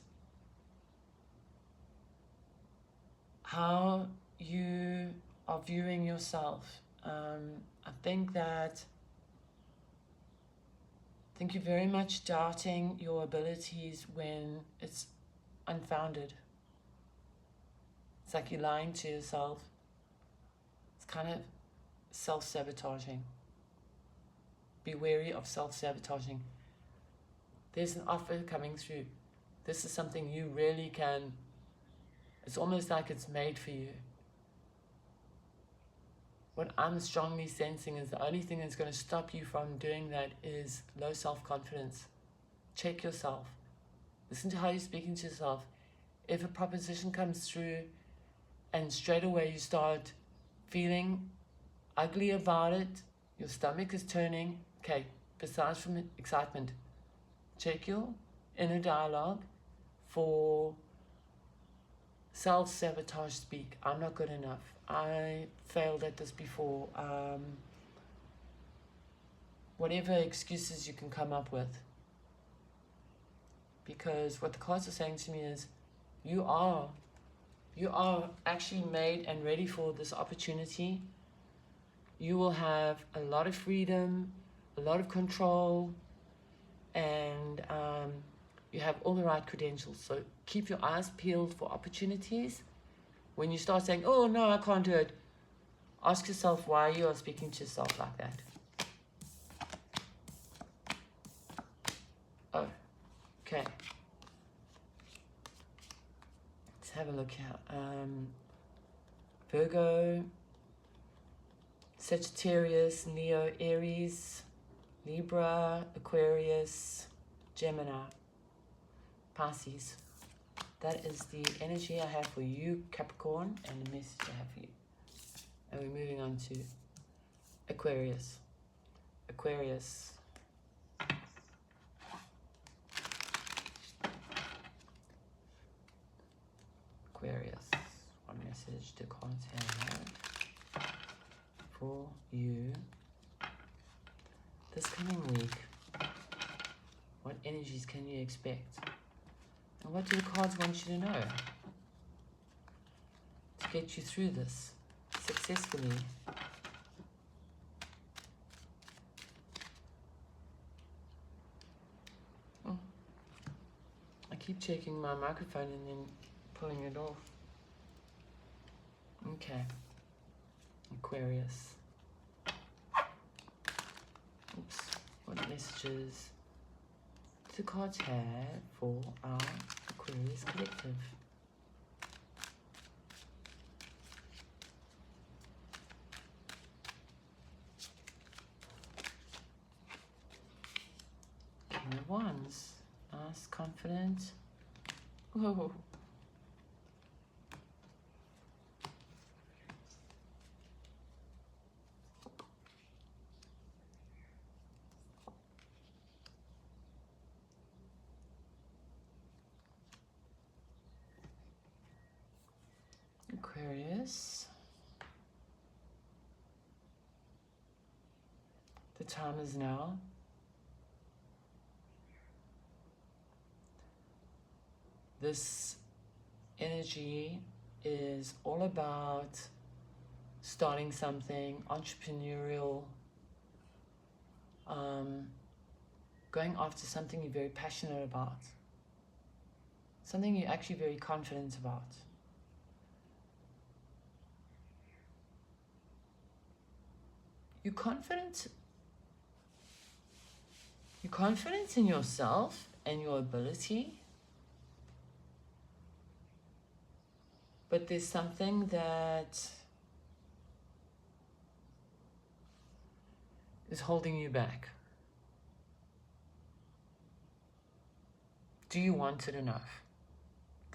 how you are viewing yourself. I think you're very much doubting your abilities when it's unfounded. It's like you're lying to yourself. It's kind of self-sabotaging. Be wary of self-sabotaging. There's an offer coming through. This is something you really can, it's almost like it's made for you. What I'm strongly sensing is the only thing that's going to stop you from doing that is low self-confidence. Check yourself. Listen to how you're speaking to yourself. If a proposition comes through and straight away you start feeling ugly about it, your stomach is turning, okay, besides from excitement, check your inner dialogue for self-sabotage speak. I'm not good enough. I failed at this before. Whatever excuses you can come up with. Because what the cards are saying to me is you are actually made and ready for this opportunity. You will have a lot of freedom, a lot of control, and you have all the right credentials. So keep your eyes peeled for opportunities. When you start saying, oh no, I can't do it, ask yourself why you are speaking to yourself like that. Oh, okay. Let's have a look here. Virgo, Sagittarius, Leo, Aries, Libra, Aquarius, Gemini, Pisces. That is the energy I have for you, Capricorn, and the message I have for you. And we're moving on to Aquarius. Aquarius. Aquarius. What message do cards have for you this coming week? What energies can you expect? And what do the cards want you to know to get you through this successfully? Oh. I keep checking my microphone and then pulling it off. Okay. Aquarius. Oops. What messages do the cards have for our Aquarius collective? King of Wands. Nice, confident. Whoa. Aquarius. The time is now. This energy is all about starting something entrepreneurial, going after something you're very passionate about, something you're actually very confident about. You're confident in yourself and your ability, but there's something that is holding you back. Do you want it enough?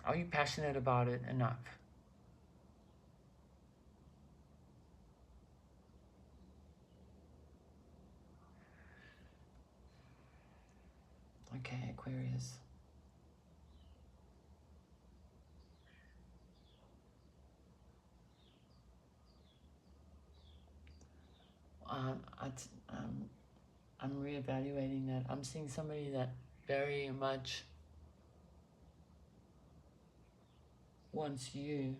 Are you passionate about it enough? Okay, Aquarius. I'm reevaluating that. I'm seeing somebody that very much wants you.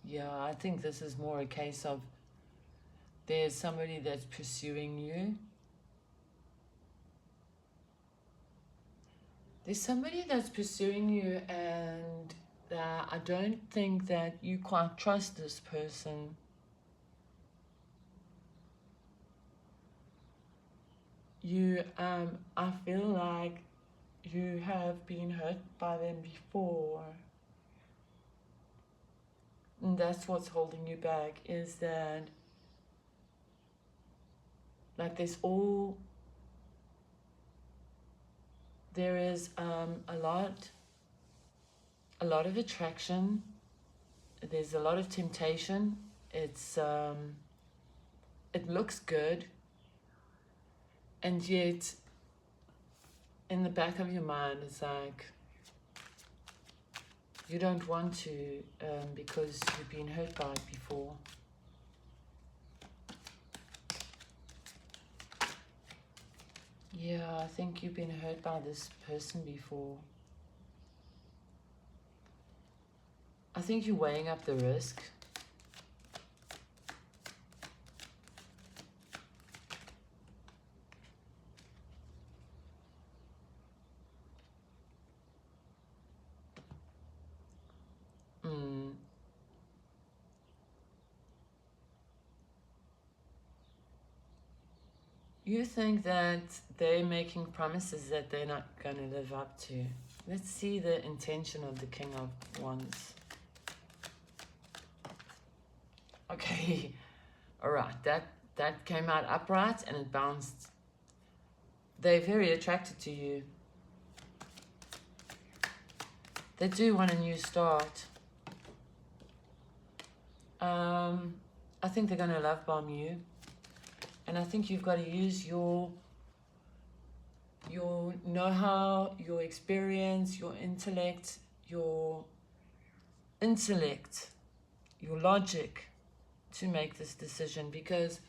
Yeah, I think this is more a case of there's somebody that's pursuing you. There's somebody that's pursuing you, and I don't think that you quite trust this person. I feel like you have been hurt by them before. And that's what's holding you back, is that, like, there is a lot of attraction. There's a lot of temptation. It looks good, and yet in the back of your mind it's like you don't want to, because you've been hurt by it before. Yeah, I think you've been hurt by this person before. I think you're weighing up the risk. You think that they're making promises that they're not going to live up to. Let's see the intention of the King of Wands. Okay, all right, that came out upright and it bounced. They're very attracted to you. They do want a new start. I think they're going to love bomb you. And I think you've got to use your know-how, your experience, your intellect, your logic to make this decision, because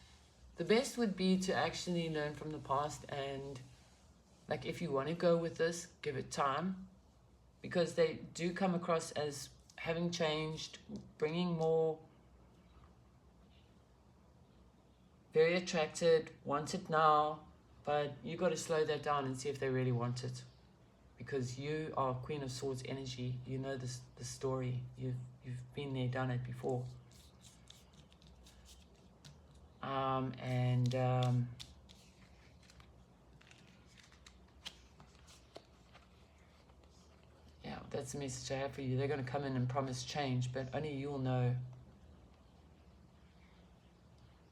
the best would be to actually learn from the past, and, like, if you want to go with this, give it time, because they do come across as having changed, bringing more, very attracted, want it now, but you got to slow that down and see if they really want it, because you are Queen of Swords energy. You know the story. You've been there, done it before. Yeah, that's the message I have for you. They're going to come in and promise change, but only you'll know.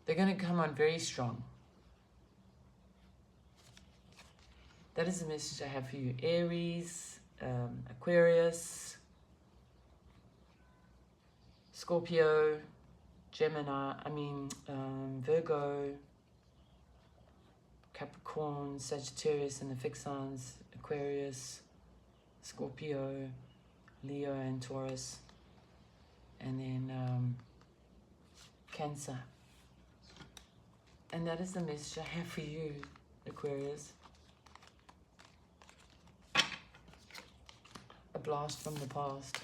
They're going to come on very strong. That is the message I have for you. Aries, Aquarius, Scorpio, Virgo, Capricorn, Sagittarius, and the fixed signs, Aquarius, Scorpio, Leo, and Taurus, and then Cancer. And that is the message I have for you, Aquarius. A blast from the past.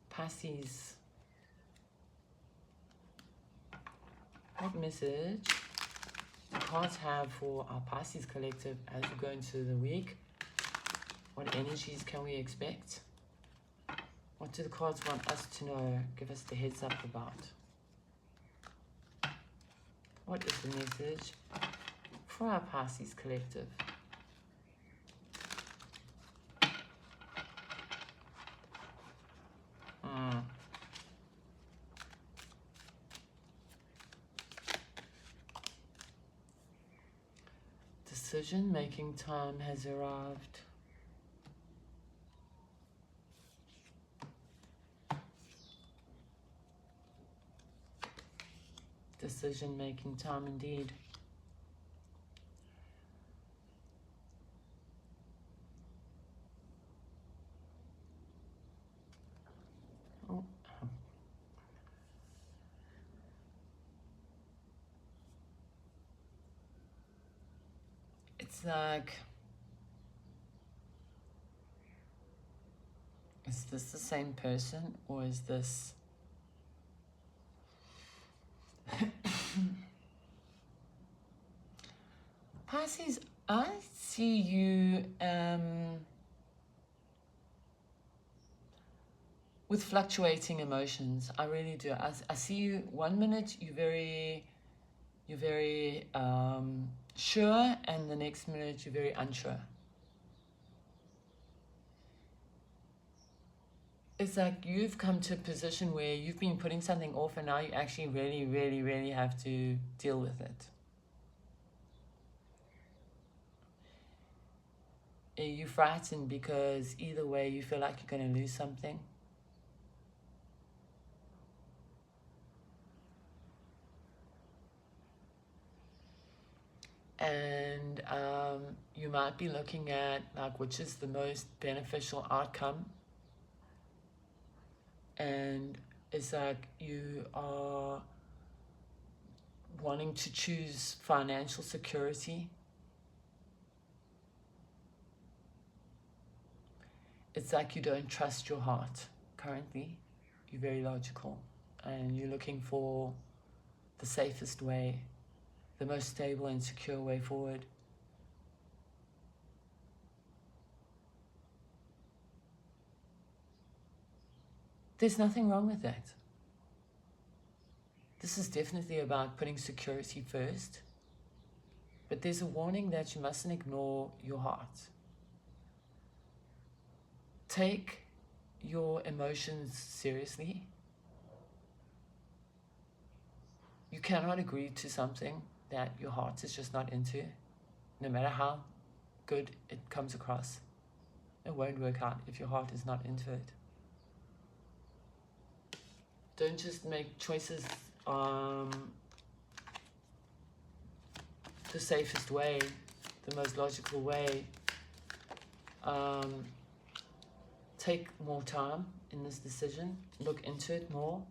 Pisces. What message the cards have for our Pisces collective as we go into the week? What energies can we expect? What do the cards want us to know? Give us the heads up about. What is the message for our Pisces collective? Decision-making time has arrived. Decision-making time indeed. Oh. It's like, is this the same person, or is this Pisces? I see you with fluctuating emotions. I really do. I see you 1 minute you're very sure, and the next minute you're very unsure. It's like you've come to a position where you've been putting something off, and now you actually really have to deal with it. Are you frightened because either way you feel like you're going to lose something? And you might be looking at like which is the most beneficial outcome. And it's like you are wanting to choose financial security. It's like you don't trust your heart currently. You're very logical, and you're looking for the safest way, the most stable and secure way forward. There's nothing wrong with that. This is definitely about putting security first, but there's a warning that you mustn't ignore your heart. Take your emotions seriously. You cannot agree to something that your heart is just not into, no matter how good it comes across. It won't work out if your heart is not into it. Don't just make choices the safest way, the most logical way. Take more time in this decision. Look into it more.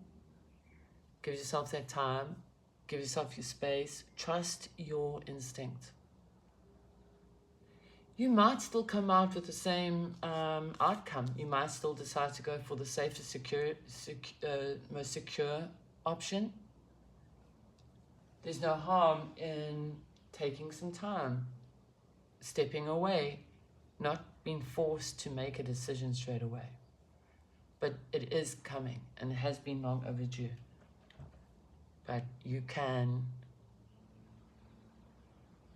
Give yourself that time. Give yourself your space. Trust your instinct. You might still come out with the same outcome. You might still decide to go for the safest, most secure option. There's no harm in taking some time, stepping away, not being forced to make a decision straight away. But it is coming, and it has been long overdue. But you can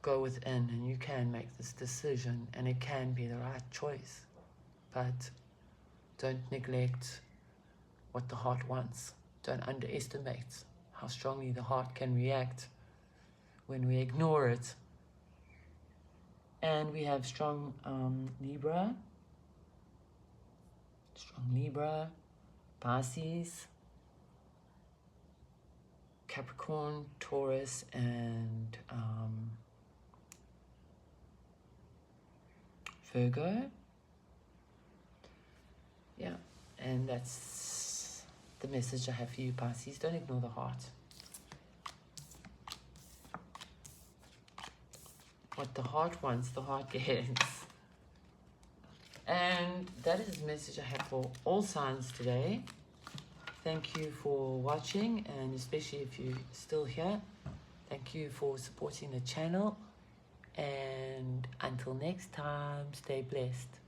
go within, and you can make this decision, and it can be the right choice. But don't neglect what the heart wants. Don't underestimate how strongly the heart can react when we ignore it. And we have strong Libra, Pisces, Capricorn, Taurus, and Virgo. Yeah, and that's the message I have for you, Pisces. Don't ignore the heart. What the heart wants, the heart gets. And that is the message I have for all signs today. Thank you for watching, and especially if you're still here, thank you for supporting the channel. And until next time, stay blessed.